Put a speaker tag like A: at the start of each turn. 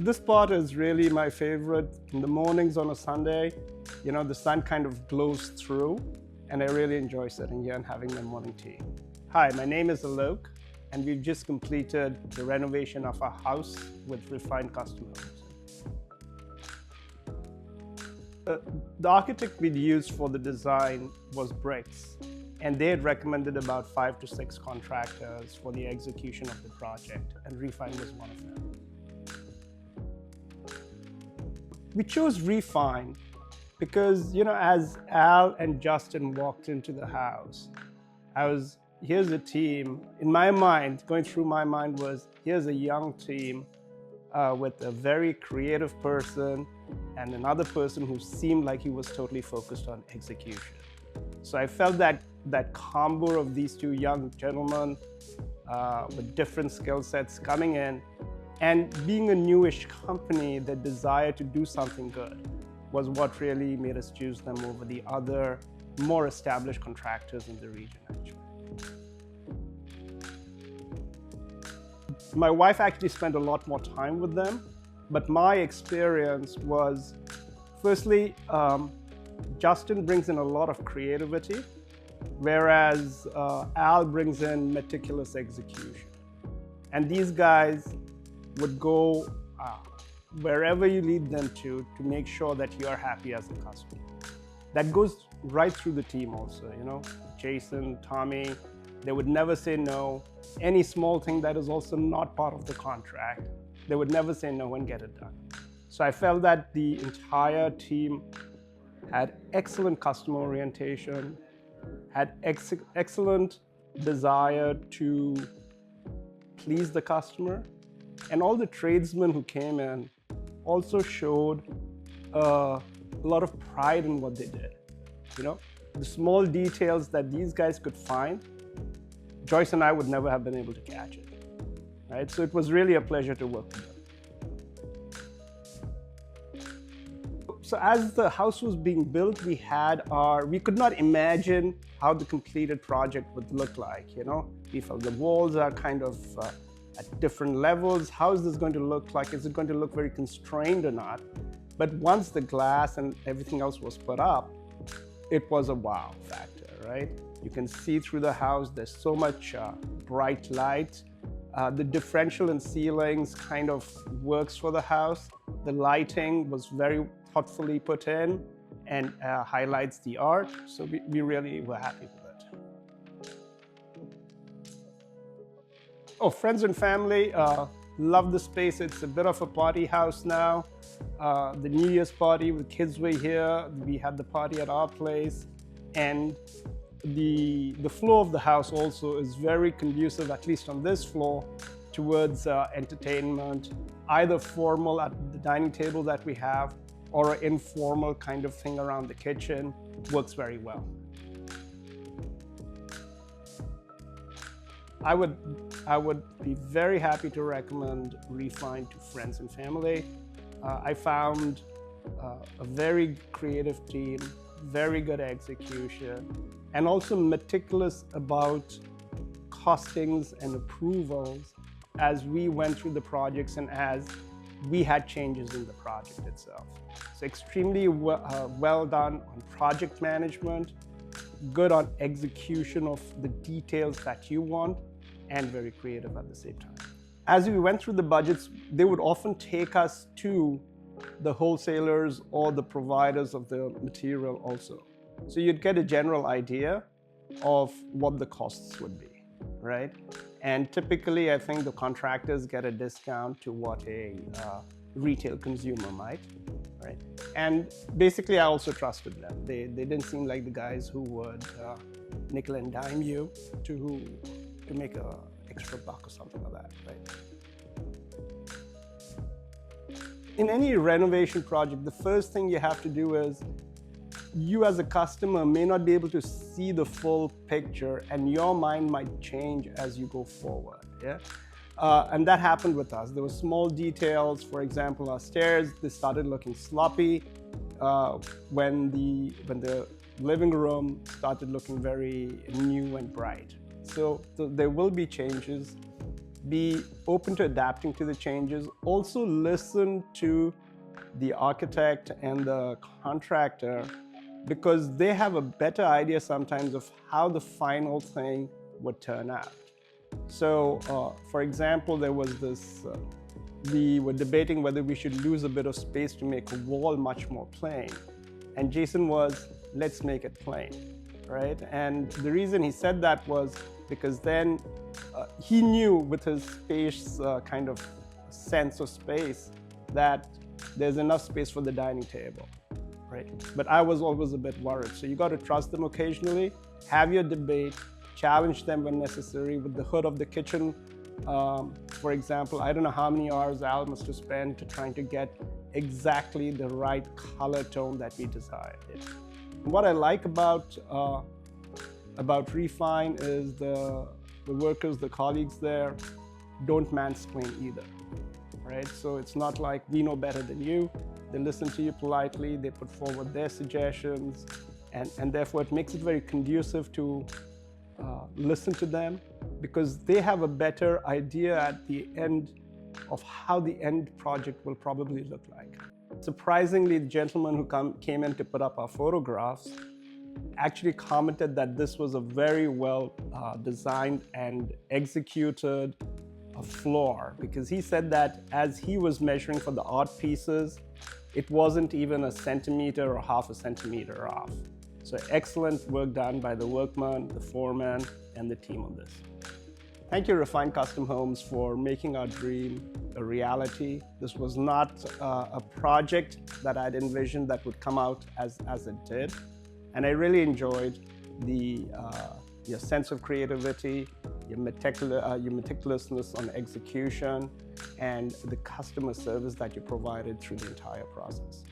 A: This part is really my favorite. In the mornings on a Sunday, the sun kind of glows through, and I really enjoy sitting here and having my morning tea. Hi, my name is Alok, and we've just completed the renovation of our house with refined custom homes. The architect we'd used for the design was Bricks, and they had recommended about 5 to 6 contractors for the execution of the project, and Refine was one of them. We chose Refine because, as Al and Justin walked into the house, here's a team. In my mind, going through my mind was, here's a young team with a very creative person and another person who seemed like he was totally focused on execution. So I felt that combo of these two young gentlemen with different skill sets coming in, and being a newish company, the desire to do something good was what really made us choose them over the other more established contractors in the region, actually. My wife actually spent a lot more time with them, but my experience was, firstly, Justin brings in a lot of creativity, whereas Al brings in meticulous execution. And these guys would go wherever you lead them to make sure that you are happy as a customer. That goes right through the team also, Jason, Tommy, they would never say no. Any small thing that is also not part of the contract, they would never say no and get it done. So I felt that the entire team had excellent customer orientation, had excellent desire to please the customer, and all the tradesmen who came in also showed a lot of pride in what they did. The small details that these guys could find, Joyce and I would never have been able to catch it, right? So it was really a pleasure to work with them. So as the house was being built, we could not imagine how the completed project would look like, We felt the walls are kind of at different levels. How is this going to look like? Is it going to look very constrained or not? But once the glass and everything else was put up, it was a wow factor, right? You can see through the house, there's so much bright light. The differential in ceilings kind of works for the house. The lighting was very thoughtfully put in and highlights the art. So we really were happy with it. Oh, friends and family, love the space. It's a bit of a party house now. The New Year's party with kids were here. We had the party at our place. And the floor of the house also is very conducive, at least on this floor, towards entertainment, either formal at the dining table that we have or an informal kind of thing around the kitchen. Works very well. I would be very happy to recommend Refine to friends and family. I found a very creative team, very good execution, and also meticulous about costings and approvals as we went through the projects and as we had changes in the project itself. So extremely well done on project management, good on execution of the details that you want, and very creative at the same time. As we went through the budgets, they would often take us to the wholesalers or the providers of the material also. So you'd get a general idea of what the costs would be, right? And typically, I think the contractors get a discount to what a retail consumer might, right? And basically, I also trusted them. They didn't seem like the guys who would nickel and dime you to make an extra buck or something like that, right? In any renovation project, the first thing you have to do is, you as a customer may not be able to see the full picture, and your mind might change as you go forward, yeah? And that happened with us. There were small details. For example, our stairs, they started looking sloppy when the living room started looking very new and bright. So there will be changes. be open to adapting to the changes. Also listen to the architect and the contractor, because they have a better idea sometimes of how the final thing would turn out. So, for example, there was this, we were debating whether we should lose a bit of space to make a wall much more plain. And Jason was, let's make it plain, right? And the reason he said that was because then he knew with his space kind of sense of space that there's enough space for the dining table, right? But I was always a bit worried. So you got to trust them occasionally, have your debate, challenge them when necessary. With the hood of the kitchen, for example, I don't know how many hours Al must have spent trying to get exactly the right color tone that we desired. What I like about Refine is the workers, the colleagues there, don't mansplain either, right? So it's not like we know better than you. They listen to you politely, they put forward their suggestions, and therefore it makes it very conducive to listen to them, because they have a better idea at the end of how the end project will probably look like. Surprisingly, the gentleman who came in to put up our photographs actually commented that this was a very well designed and executed floor, because he said that as he was measuring for the art pieces, it wasn't even a centimeter or half a centimeter off. So excellent work done by the workman, the foreman, and the team on this. Thank you, Refine Custom Homes, for making our dream a reality. This was not a project that I'd envisioned that would come out as it did. And I really enjoyed your sense of creativity, your meticulousness on execution, and the customer service that you provided through the entire process.